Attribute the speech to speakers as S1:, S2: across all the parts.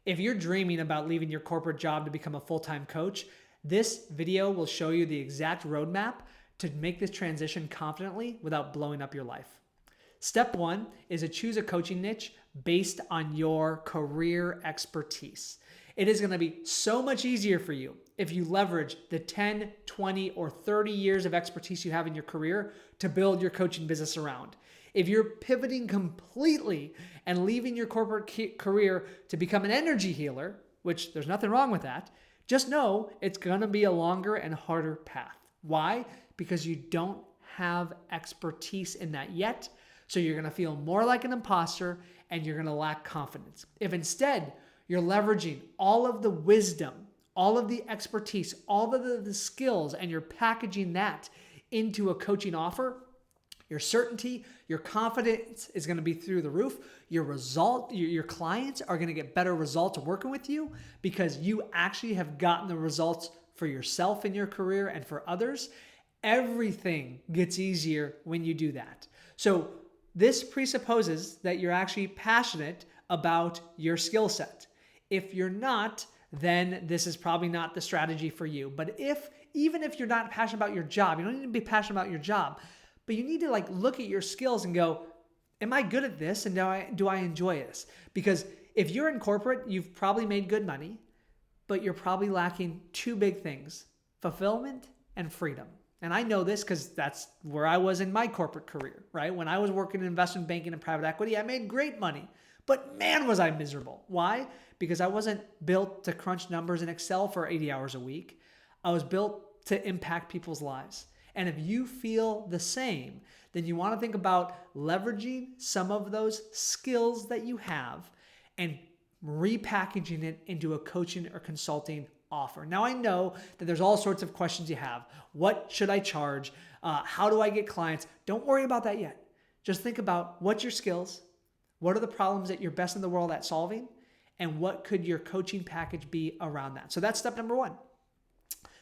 S1: If you're dreaming about leaving your corporate job to become a full-time coach, this video will show you the exact roadmap to make this transition confidently without blowing up your life. Step one is to choose a coaching niche based on your career expertise. It is going to be so much easier for you if you leverage the 10, 20, or 30 years of expertise you have in your career to build your coaching business around. If you're pivoting completely and leaving your corporate career to become an energy healer, which there's nothing wrong with that, just know it's going to be a longer and harder path. Why? Because you don't have expertise in that yet. So you're going to feel more like an imposter and you're going to lack confidence. If instead you're leveraging all of the wisdom, all of the expertise, all of the skills, and you're packaging that into a coaching offer, your certainty, your confidence is going to be through the roof. Your clients are going to get better results working with you because you actually have gotten the results for yourself in your career and for others. Everything gets easier when you do that. So this presupposes that you're actually passionate about your skill set. If you're not, then this is probably not the strategy for you. But even if you're not passionate about your job, you don't need to be passionate about your job, but you need to look at your skills and go, am I good at this? And do I enjoy this? Because if you're in corporate, you've probably made good money, but you're probably lacking two big things: fulfillment and freedom. And I know this because that's where I was in my corporate career, right? When I was working in investment banking and private equity, I made great money, but man, was I miserable. Why? Because I wasn't built to crunch numbers in Excel for 80 hours a week. I was built to impact people's lives. And if you feel the same, then you want to think about leveraging some of those skills that you have and repackaging it into a coaching or consulting offer. Now, I know that there's all sorts of questions you have. What should I charge? How do I get clients? Don't worry about that yet. Just think about what's your skills, what are the problems that you're best in the world at solving, and what could your coaching package be around that? So that's step number one.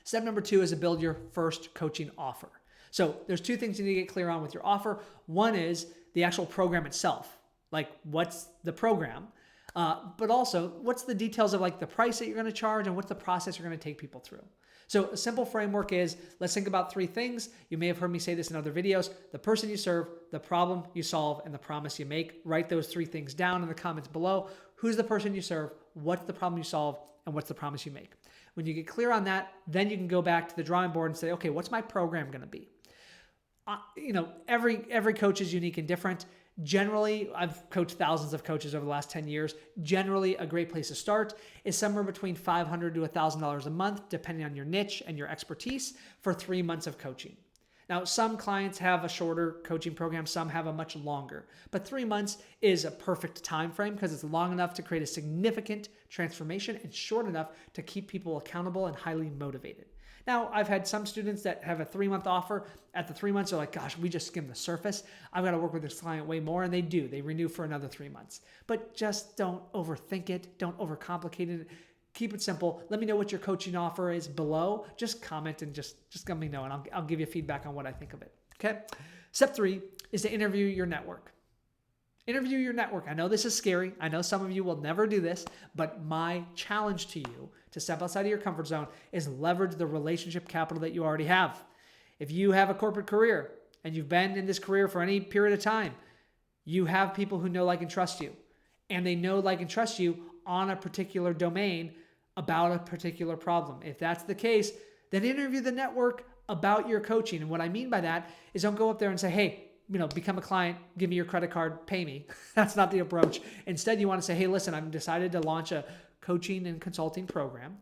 S1: Step number two is to build your first coaching offer. So there's two things you need to get clear on with your offer. One is the actual program itself. Like, what's the program? But also, what's the details of the price that you're going to charge and what's the process you're going to take people through? So a simple framework is, let's think about three things. You may have heard me say this in other videos: the person you serve, the problem you solve, and the promise you make. Write those three things down in the comments below. Who's the person you serve? What's the problem you solve? And what's the promise you make? When you get clear on that, then you can go back to the drawing board and say, okay, what's my program going to be? Every coach is unique and different. Generally, I've coached thousands of coaches over the last 10 years. Generally, a great place to start is somewhere between $500 to $1,000 a month, depending on your niche and your expertise, for 3 months of coaching. Now, some clients have a shorter coaching program, some have a much longer, but 3 months is a perfect time frame because it's long enough to create a significant transformation and short enough to keep people accountable and highly motivated. Now, I've had some students that have a 3-month offer. At the 3 months, they're like, gosh, we just skimmed the surface. I've got to work with this client way more. And they do. They renew for another 3 months. But just don't overthink it. Don't overcomplicate it. Keep it simple. Let me know what your coaching offer is below. Just comment and just let me know, and I'll give you feedback on what I think of it. Okay? Step 3 is to interview your network. Interview your network. I know this is scary. I know some of you will never do this, but my challenge to you to step outside of your comfort zone is leverage the relationship capital that you already have. If you have a corporate career and you've been in this career for any period of time, you have people who know, like, and trust you. And they know, like, and trust you on a particular domain about a particular problem. If that's the case, then interview the network about your coaching. And what I mean by that is, don't go up there and say, hey, become a client, give me your credit card, pay me. That's not the approach. Instead, you want to say, hey, listen, I've decided to launch a coaching and consulting program,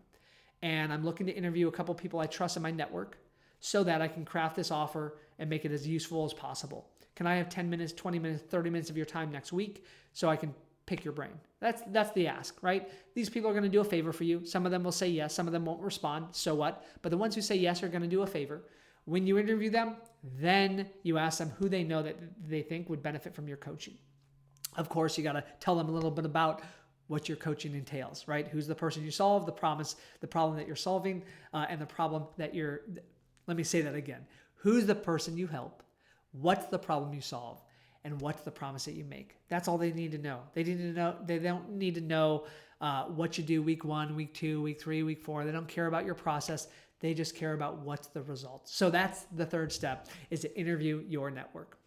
S1: and I'm looking to interview a couple people I trust in my network so that I can craft this offer and make it as useful as possible. Can I have 10 minutes, 20 minutes, 30 minutes of your time next week so I can pick your brain? That's the ask, right? These people are going to do a favor for you. Some of them will say yes. Some of them won't respond. So what? But the ones who say yes are going to do a favor. When you interview them, then you ask them who they know that they think would benefit from your coaching. Of course, you got to tell them a little bit about what your coaching entails, right? Who's the person you solve, the problem that you're solving, and the problem that let me say that again. Who's the person you help? What's the problem you solve? And what's the promise that you make? That's all they need to know. They don't need to know what you do week 1, week 2, week 3, week 4. They don't care about your process. They just care about what's the result. So that's the third step, is to interview your network.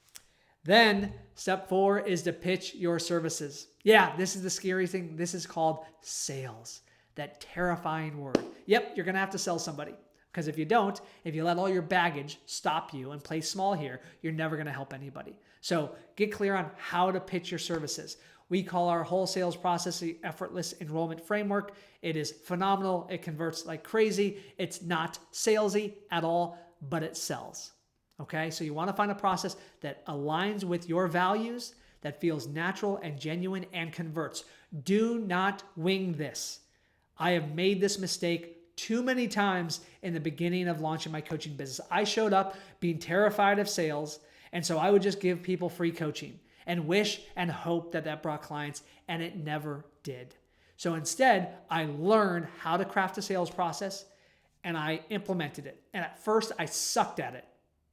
S1: Then step 4 is to pitch your services. Yeah, this is the scary thing. This is called sales, that terrifying word. Yep, you're going to have to sell somebody. Because if you don't, if you let all your baggage stop you and play small here, you're never going to help anybody. So get clear on how to pitch your services. We call our whole sales process the effortless enrollment framework. It is phenomenal. It converts like crazy. It's not salesy at all, but it sells. Okay, so you want to find a process that aligns with your values, that feels natural and genuine and converts. Do not wing this. I have made this mistake too many times in the beginning of launching my coaching business. I showed up being terrified of sales, and so I would just give people free coaching and wish and hope that that brought clients, and it never did. So instead, I learned how to craft a sales process, and I implemented it. And at first, I sucked at it.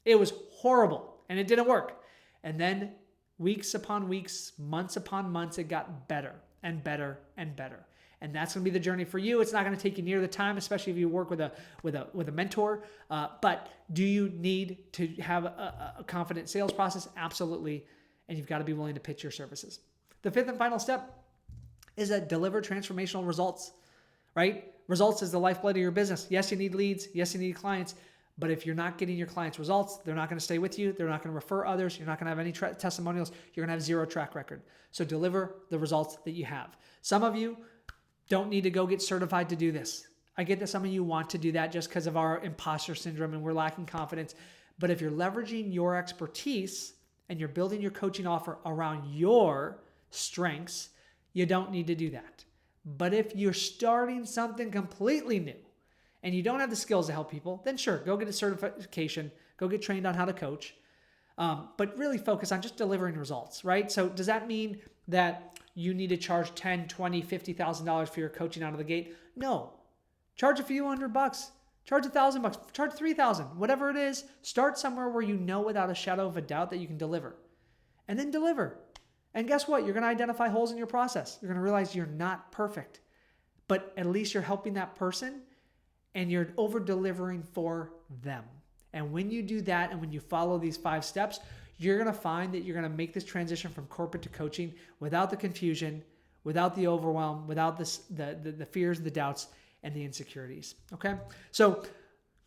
S1: It was horrible, and it didn't work. And then weeks upon weeks, months upon months, it got better and better and better. And that's going to be the journey for you. It's not going to take you near the time, especially if you work with a mentor. But do you need to have a confident sales process? Absolutely. And you've got to be willing to pitch your services. The fifth and final step is that deliver transformational results, right? Results is the lifeblood of your business. Yes, you need leads. Yes, you need clients. But if you're not getting your clients results, they're not going to stay with you. They're not going to refer others. You're not going to have any testimonials. You're going to have zero track record. So deliver the results that you have. Some of you don't need to go get certified to do this. I get that some of you want to do that just because of our imposter syndrome and we're lacking confidence. But if you're leveraging your expertise and you're building your coaching offer around your strengths, you don't need to do that. But if you're starting something completely new and you don't have the skills to help people, then sure, go get a certification, go get trained on how to coach, but really focus on just delivering results, right? So does that mean that you need to charge $10,000, $20,000, $50,000 for your coaching out of the gate? No. Charge a few $100, charge $1,000, charge $3,000, whatever it is. Start somewhere where you know without a shadow of a doubt that you can deliver, and then deliver. And guess what? You're going to identify holes in your process. You're going to realize you're not perfect, but at least you're helping that person and you're over delivering for them. And when you do that, and when you follow these 5 steps, you're going to find that you're going to make this transition from corporate to coaching without the confusion, without the overwhelm, without the fears, the doubts, and the insecurities. Okay? So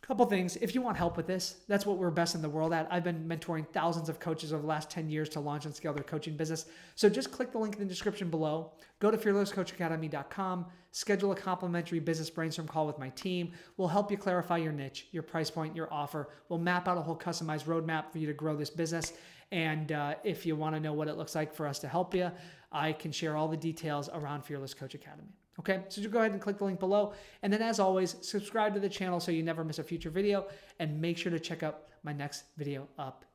S1: a couple things. If you want help with this, that's what we're best in the world at. I've been mentoring thousands of coaches over the last 10 years to launch and scale their coaching business. So just click the link in the description below. Go to fearlesscoachacademy.com. Schedule a complimentary business brainstorm call with my team. We'll help you clarify your niche, your price point, your offer. We'll map out a whole customized roadmap for you to grow this business. And if you want to know what it looks like for us to help you, I can share all the details around Fearless Coach Academy. Okay, so just go ahead and click the link below. And then as always, subscribe to the channel so you never miss a future video. And make sure to check out my next video up